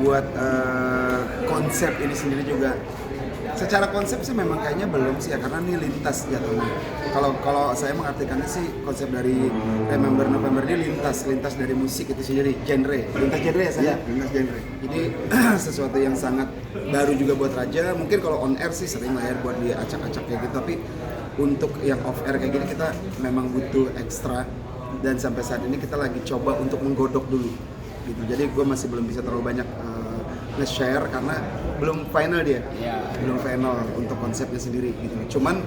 Buat konsep ini sendiri juga, secara konsep sih memang kayaknya belum sih ya, karena ini lintas jatuhnya. Kalau saya mengartikannya sih konsep dari Remember November ini lintas dari musik itu sendiri, lintas genre ya saya, lintas genre. Jadi sesuatu yang sangat baru juga buat Raja. Mungkin kalau on air sih sering lah ya buat dia acak-acak kayak gitu, tapi untuk yang off air kayak gini kita memang butuh ekstra, dan sampai saat ini kita lagi coba untuk menggodok dulu gitu. Jadi gue masih belum bisa terlalu banyak nge-share karena belum final dia, belum final untuk konsepnya sendiri gitu. Cuman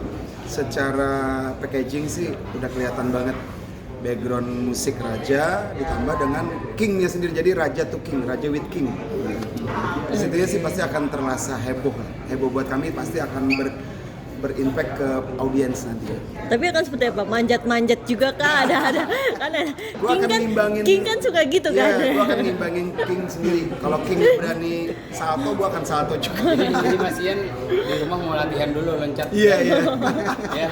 secara packaging sih udah kelihatan banget background musik Raja ditambah dengan King-nya sendiri, jadi Raja to King, Raja with King. Di situ sih pasti akan terasa heboh buat kami, pasti akan berimpact ke audiens nanti. Tapi akan seperti apa? Manjat-manjat juga kah? Ada kan ada. King kan suka gitu kan. Iya, gua akan ngimbangin King sendiri. Kalau King berani salto, gua akan salto juga. Jadi Mas Ian di rumah mau latihan dulu loncat. Iya. Ya.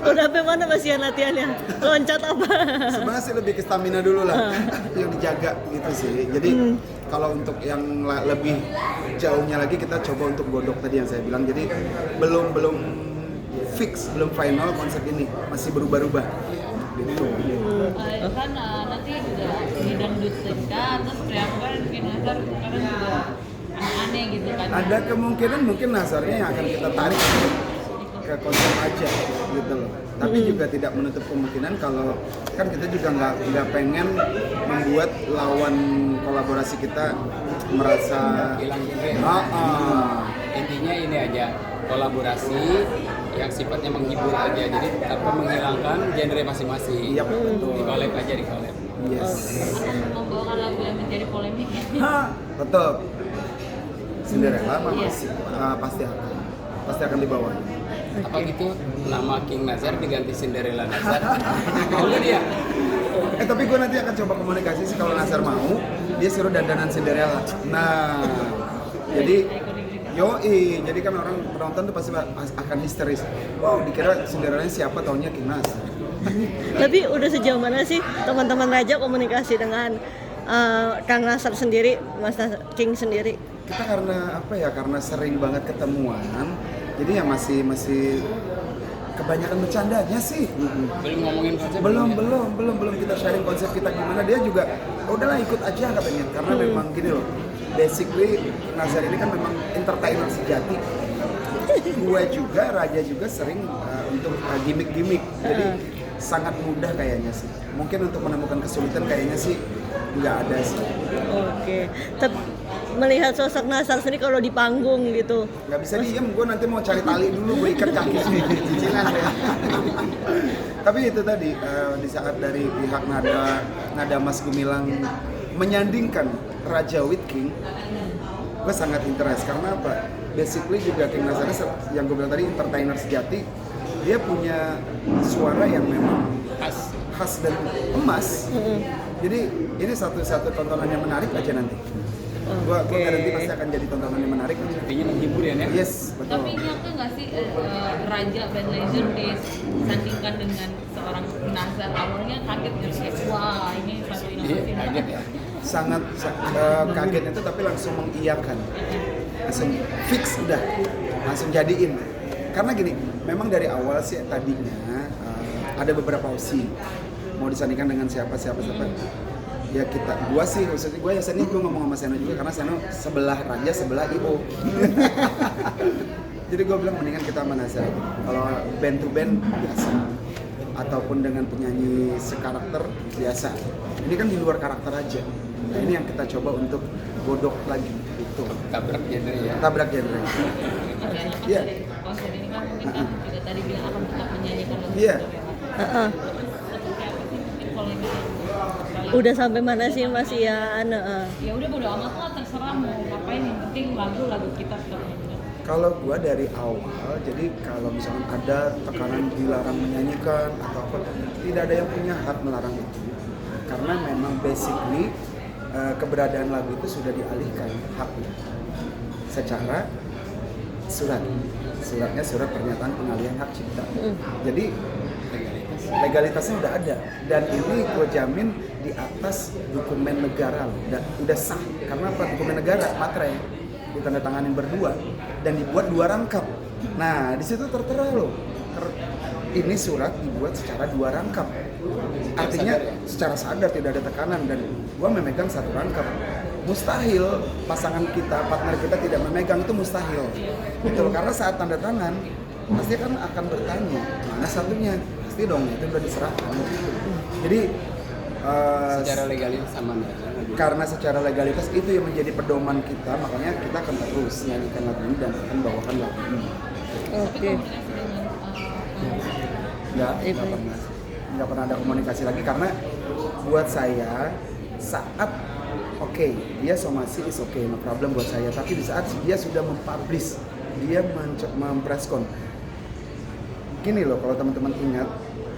Udah sampai mana Mas Ian latihannya? Loncat apa? Sebenarnya sih lebih ke stamina dulu lah, yang dijaga gitu sih. Jadi kalau untuk yang lebih jauhnya lagi kita coba untuk godok tadi yang saya bilang. Jadi belum fix, belum final konsep ini, masih berubah-ubah. Gitu. Kan nanti juga didangdutkan, terus teriakan kan mungkin Nazar sekarang juga aneh-aneh gitu kan. Ada kemungkinan mungkin Nazarnya yang akan kita tarik ke konsep aja gitu loh. Tapi juga tidak menutup kemungkinan kalau kan kita juga nggak pengen membuat lawan kolaborasi kita merasa Hilang genre. Intinya ini aja, kolaborasi yang sifatnya menghibur aja, jadi tanpa menghilangkan genre masing-masing. Iya, betul. Di collab aja, di collab. Yes. Akan membawakan lagu yang menjadi polemik ya. Tetap Cinderella pasti akan dibawa. Apa gitu, nama King Nazar diganti Cinderella Nazar. Mau nggak dia? Tapi gue nanti akan coba komunikasi sih, kalau Nazar mau dia suruh dandanan Cinderella. Nah, jadi jadi kan orang penonton tuh pasti akan histeris. Wow, dikira Cinderella siapa, taunya King Nazar. Tapi udah sejauh mana sih teman-teman Raja komunikasi dengan Kang Nazar sendiri, Mas King sendiri? Kita karena sering banget ketemuan, jadi ya masih kebanyakan bercandanya sih. Belum ngomongin konsep. Belum kita sharing konsep kita gimana. Dia juga udahlah ikut aja katanya, karena memang gini loh, basically Nazar ini kan memang entertainer sejati. Gue juga, Raja juga sering untuk gimmick-gimmick, jadi sangat mudah kayaknya sih. Mungkin untuk menemukan kesulitan kayaknya sih nggak ada sih. Oke. Tapi melihat sosok Nazar sendiri kalau di panggung gitu. Nggak bisa diem, gue nanti mau cari tali dulu, gue ikat kaki cicilan ya. Tapi itu tadi, di saat dari pihak Nada Mas Gumilang menyandingkan Raja with King, gue sangat interest. Karena apa? Basically juga King Nazar yang gue bilang tadi, entertainer sejati. Dia punya suara yang memang khas dan emas. Jadi ini satu tontonan yang menarik aja nanti. Gua garanti pasti akan jadi tontonan yang menarik. Intinya menghibur ya. Yes, betul. Tapi nyangka nggak sih Raja Band Legend disandingkan dengan seorang Nazar? Awalnya kaget nggak sih? Wah, ini satu inovasi. Kaget ya. Sangat kaget itu, tapi langsung mengiyakan, langsung fix, udah langsung jadiin. Karena gini, memang dari awal sih tadinya ada beberapa opsi mau disandingkan dengan siapa. Ya maksudnya gue ngomong sama Seno juga, karena Seno sebelah Raja, sebelah Ibo. Jadi gue bilang mendingan kita sama Nazar. Kalau band to band biasa, ataupun dengan penyanyi sekarakter biasa. Ini kan di luar karakter aja. Nah, ini yang kita coba untuk godok lagi gitu. Tabrak genre ya. Tabrak genre. Iya. Konsep ini kan mungkin kan juga tadi bilang akan tetap menyanyikan lagu. Iya. Udah sampai mana sih Mas Ian? Ya udah bodo amat lah, terserah mau ngapain, yang penting lagu kita tetap nyanyikan. Kalau gua dari awal, jadi kalau misalkan ada tekanan dilarang menyanyikan atau apa, tidak ada yang punya hak melarang itu. Karena memang basically keberadaan lagu itu sudah dialihkan haknya secara suratnya surat pernyataan pengalihan hak cipta. Jadi legalitasnya udah ada, dan ini gue jamin di atas dokumen negara loh. Udah sah, karena apa? Dokumen negara, materai ditandatanganin berdua dan dibuat 2 rangkap. Nah di situ tertera loh, ini surat dibuat secara 2 rangkap, artinya secara sadar tidak ada tekanan, dan gue memegang 1 rangkap. Mustahil pasangan kita, partner kita tidak memegang, itu mustahil. Betul, karena saat tanda tangan pasti kan akan bertanya mana satunya, pasti dong itu udah diserahkan. Jadi Secara legalitas sama nih. karena secara legalitas itu yang menjadi pedoman kita, makanya kita akan terus nyanyikan lagu ini dan akan bawakan lagu ini. Oke. Nggak pernah ada komunikasi lagi, karena buat saya saat dia somasi is no problem buat saya, tapi di saat dia sudah mempublish, dia mempreskon. Gini loh, kalau teman-teman ingat,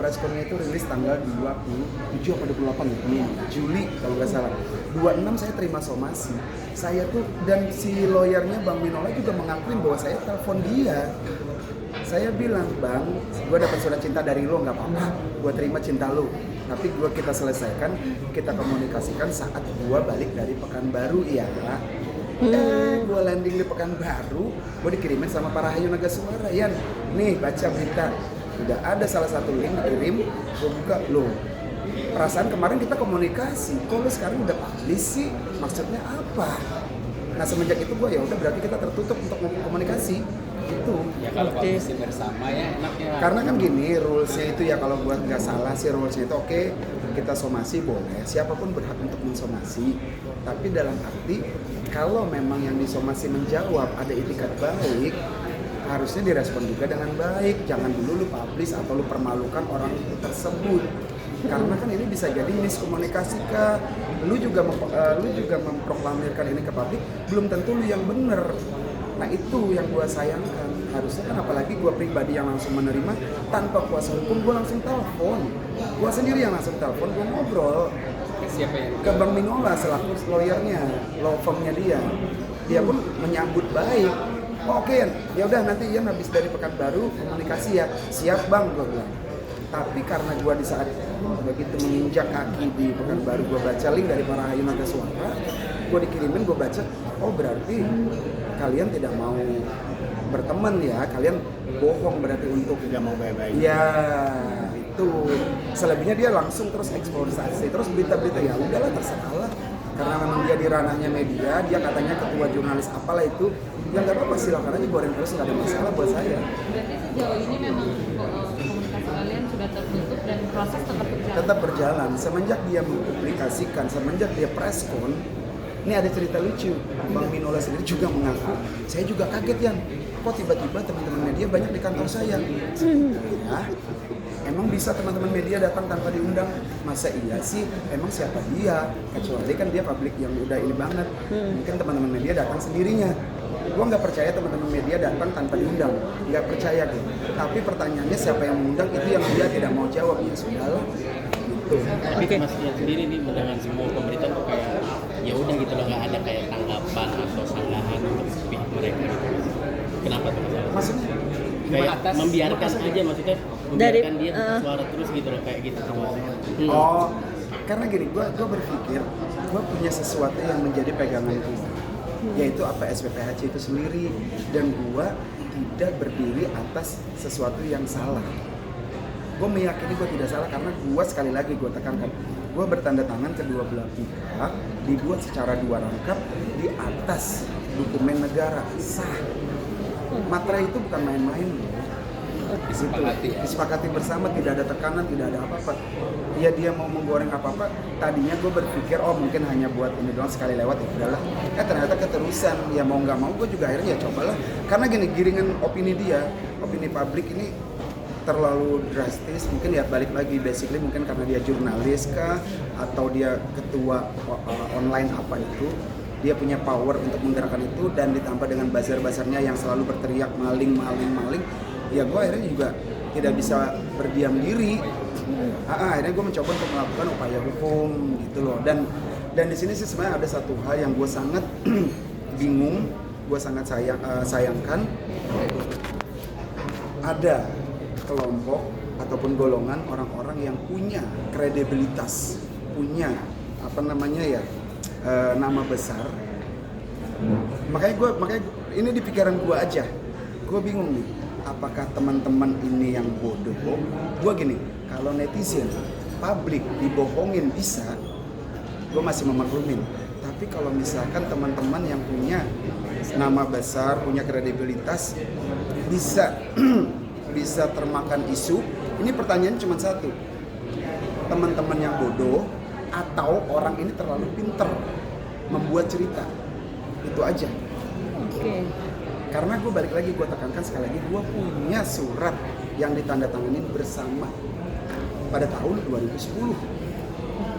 preskonnya itu rilis tanggal 27 atau 28 ya, Juli kalau nggak salah. 26 saya terima somasi. Saya tuh, dan si lawyernya Bang Minola juga mengakuin bahwa saya telepon dia. Saya bilang, Bang, gue dapat surat cinta dari lo, nggak apa-apa, gue terima cinta lo. Tapi kita selesaikan, kita komunikasikan saat gue balik dari Pekanbaru ya. Gue landing di Pekanbaru, gue dikirimin sama para Rahayu Naga Suara. Yan, nih baca berita. Udah ada salah satu link dikirim, gue buka, loh. Perasaan kemarin kita komunikasi, kok lo sekarang udah publish sih? Maksudnya apa? Nah semenjak itu gue ya udah berarti kita tertutup untuk komunikasi. Itu. Ya kalau publish bersama ya enaknya. Karena kan gini, rulesnya itu ya kalau buat nggak salah sih rulesnya itu kita somasi boleh, siapapun berhak untuk mensomasi. Tapi dalam arti kalau memang yang disomasi menjawab ada itikat baik, harusnya direspon juga dengan baik. Jangan dulu lu publish atau lu permalukan orang itu tersebut. Karena kan ini bisa jadi miskomunikasi kah? Lu juga memproklamirkan ini ke publik, belum tentu lu yang bener. Nah itu yang gue sayangkan. Harusnya kan apalagi gue pribadi yang langsung menerima tanpa kuasa hukum, gue langsung telepon. Gue sendiri yang langsung telepon, gue ngobrol Siapa yang ke Bang Minola selaku lawyernya, law firmnya dia. Dia pun menyambut baik. Oke, ya udah nanti Ian habis dari Pekanbaru komunikasi ya. Siap Bang, gue bilang. Tapi karena gue di saat begitu menginjak kaki di Pekanbaru, gue baca link dari para Rahayu Naga Suara, gue dikirimin, gue baca, oh berarti kalian tidak mau berteman ya, kalian bohong berarti untuk tidak mau baik-baik. Ya itu selebihnya dia langsung terus eksploitasi, terus berita-berita ya udahlah terserah lah, karena memang dia di ranahnya media, dia katanya ketua jurnalis apalah itu, ya nggak apa-apa silakan aja goreng terus, nggak ada masalah buat saya. Berarti sejauh ini memang komunikasi kalian sudah tertutup dan proses Tetap berjalan semenjak dia mempublikasikan, semenjak dia preskon. Ini ada cerita lucu, Bang Minola sendiri juga mengaku, saya juga kaget Yan, kok tiba-tiba teman-teman media banyak di kantor saya. Ya, emang bisa teman-teman media datang tanpa diundang? Masa iya sih? Emang siapa dia? Kecuali kan dia publik yang udah ini banget. Mungkin teman-teman media datang sendirinya. Gua nggak percaya teman-teman media datang tanpa diundang, nggak percaya deh. Tapi pertanyaannya siapa yang mengundang, itu yang dia tidak mau jawab. Ya sudahlah. Gitu. Tapi Mas lihat sendiri nih dengan semua pemberitaan tuh kayak ya udah gitu loh, nggak ada kayak tanggapan atau sanggahan untuk pihak mereka gitu. Kenapa tuh masalah? Maksudnya? Kayak Atas, membiarkan aja, maksudnya membiarkan dia suara terus gitu loh kayak gitu maksudnya. Oh, karena gini, gue berpikir gue punya sesuatu yang menjadi pegangan gue, yaitu apa SPPHC itu sendiri, dan gue tidak berdiri atas sesuatu yang salah. Gue meyakini gue tidak salah karena gue sekali lagi gue tekankan, gue bertanda tangan kedua belah pihak, dibuat secara 2 rangkap di atas dokumen negara, sah. Materai itu bukan main-main loh. Disepakati ya? Disepakati bersama, tidak ada tekanan, tidak ada apa-apa. Ya dia mau menggoreng apa-apa, tadinya gue berpikir oh mungkin hanya buat ini doang sekali lewat, ya udahlah. Ternyata keterusan, ya mau nggak mau gue juga akhirnya ya cobalah. Karena gini, giringan opini dia, opini publik ini terlalu drastis. Mungkin ya balik lagi, basically mungkin karena dia jurnalis kah, atau dia ketua online apa itu, dia punya power untuk menggerakkan itu, dan ditambah dengan buzzer-buzzernya yang selalu berteriak maling, ya gue akhirnya juga tidak bisa berdiam diri. Akhirnya gue mencoba untuk melakukan upaya hukum gitu loh, dan di sini sih sebenarnya ada satu hal yang gue sangat bingung, gue sangat sayangkan. Ada kelompok ataupun golongan orang-orang yang punya kredibilitas, punya nama besar. Makanya ini di pikiran gue aja, gue bingung nih, apakah teman-teman ini yang bodoh? Gue gini, kalau netizen, publik dibohongin bisa, gue masih memaklumin. Tapi kalau misalkan teman-teman yang punya nama besar, punya kredibilitas, bisa termakan isu. Ini pertanyaan cuma satu, teman-teman yang bodoh atau orang ini terlalu pinter membuat cerita, itu aja. Oke. Karena gue balik lagi, gue tekankan sekali lagi, gue punya surat yang ditandatangani bersama pada tahun 2010.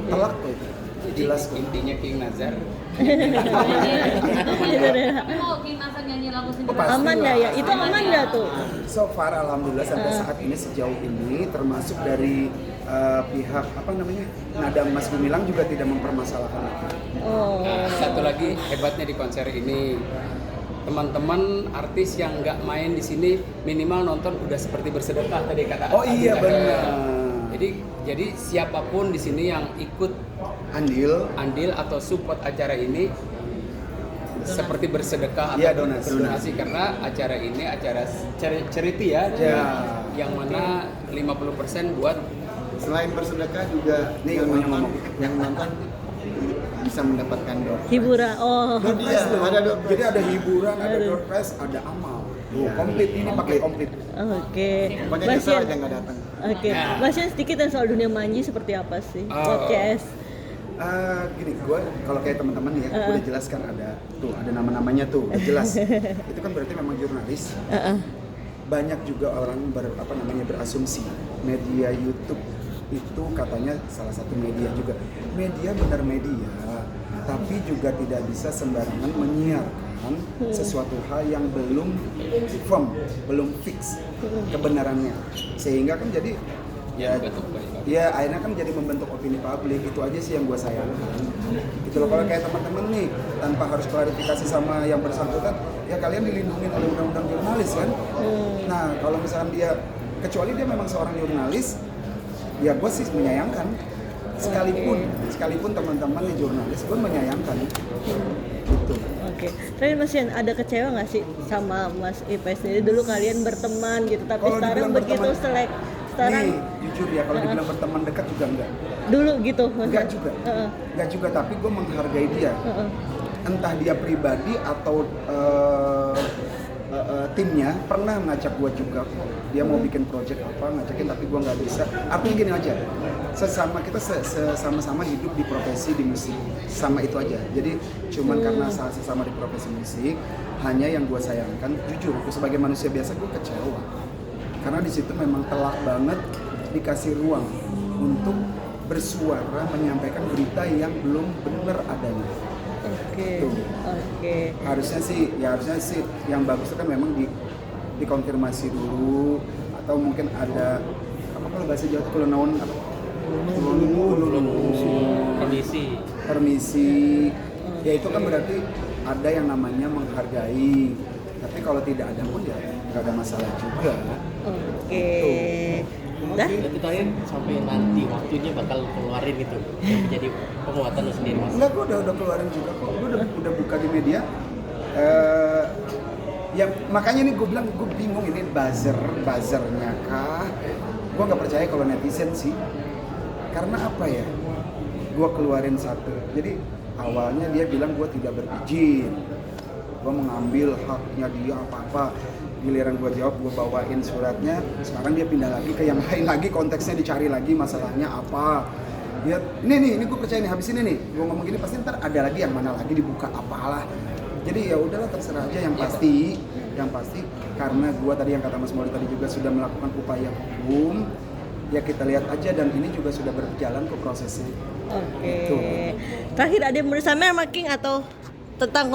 Telak kok itu. Jelas kok. Intinya King Nazar Mau King Nazar nyanyi lagu sendiri. Pasti Aman lah. ya? Itu aman nggak tuh? So far alhamdulillah sampai saat ini sejauh ini termasuk dari pihak Nada Mas Gumilang juga tidak mempermasalahkan itu. Oh. Nah, satu lagi hebatnya di konser ini, teman-teman artis yang nggak main di sini minimal nonton udah seperti bersedekah tadi kata. Oh iya Adil. benar. Jadi siapapun di sini yang ikut andil atau support acara ini seperti bersedekah Iya, atau donasi. berdonasi, karena acara ini acara charity ya, yang mana 50% buat Selain bersedekah juga Nih, yang nonton bisa mendapatkan door. Hiburan. Oh. Iya, ada door prize. Jadi ada hiburan, ada door prize, ada amal. Tuh, komplit ini pakai komplit. Oke. Pokoknya Mas nyesel Yan. aja nggak datang. Oke. Mas Yan, sedikit yang soal dunia manji seperti apa sih? Oh. Podcast. Gini, gue kalau kayak teman-teman ya, udah jelaskan ada nama-namanya tuh, udah jelas. Itu kan berarti memang jurnalis. Banyak juga orang berasumsi media YouTube itu katanya salah satu media juga. Media benar media, tapi juga tidak bisa sembarangan menyiarkan sesuatu hal yang belum firm, belum fix kebenarannya. Sehingga kan jadi ya akhirnya kan jadi membentuk opini publik. Itu aja sih yang gue sayangkan. Gitu loh, kalau kayak teman-teman nih tanpa harus klarifikasi sama yang bersangkutan, ya kalian dilindungi oleh undang-undang jurnalis kan. Nah kalau misalnya dia, kecuali dia memang seorang jurnalis, ya gue sih menyayangkan. Sekalipun teman-teman nih jurnalis, gue menyayangkan. Gitu. Oke. Terakhir Mas Yan, ada kecewa nggak sih sama Mas Ipe sendiri? Dulu kalian berteman gitu, tapi Kalau sekarang dibilang begitu berteman- selek. Sekarang Nih, jujur ya, kalau dibilang berteman dekat juga enggak. dulu gitu. Mas. Enggak juga. Enggak juga, tapi gue menghargai dia. Entah dia pribadi atau timnya pernah ngajak gue juga kok. Dia mau bikin project apa, ngajakin, tapi gue nggak bisa. Artinya gini aja, kita sama-sama hidup di profesi di musik, sama itu aja. Jadi cuman karena sesama di profesi musik, hanya yang gue sayangkan, jujur, sebagai manusia biasa gue kecewa. Karena di situ memang telak banget dikasih ruang untuk bersuara, menyampaikan berita yang belum benar adanya. Oke. Harusnya sih yang bagus itu kan memang dikonfirmasi dulu, atau mungkin ada apa kalau bahasa Jawa itu kalau naon permisi. Ya itu kan berarti ada yang namanya menghargai. Tapi kalau tidak ada pun ya nggak ada masalah juga. Oke. Dah? Berarti kalian sampai nanti waktunya bakal keluarin itu yang menjadi penguatan lo sendiri, Mas? Enggak, gue udah keluarin juga kok. Gue udah buka di media. Ya makanya nih gue bilang, gue bingung ini buzzernya kah? Gue nggak percaya kalau netizen sih. Karena apa ya? Gue keluarin satu. Jadi awalnya dia bilang gue tidak berizin. Gue mengambil haknya dia apa-apa. Giliran gue jawab, gue bawain suratnya. Sekarang dia pindah lagi ke yang lain lagi, konteksnya dicari lagi masalahnya apa. Dia, ini gue percaya nih, habis ini nih gue ngomong gini pasti ntar ada lagi yang mana lagi dibuka apalah. Jadi ya udahlah, terserah aja. Yang pasti karena gue tadi yang kata Mas Mauli tadi juga sudah melakukan upaya hukum, ya kita lihat aja, dan ini juga sudah berjalan ke prosesnya. Oke. Gitu. Terakhir ada yang mau disampaikan sama King atau tentang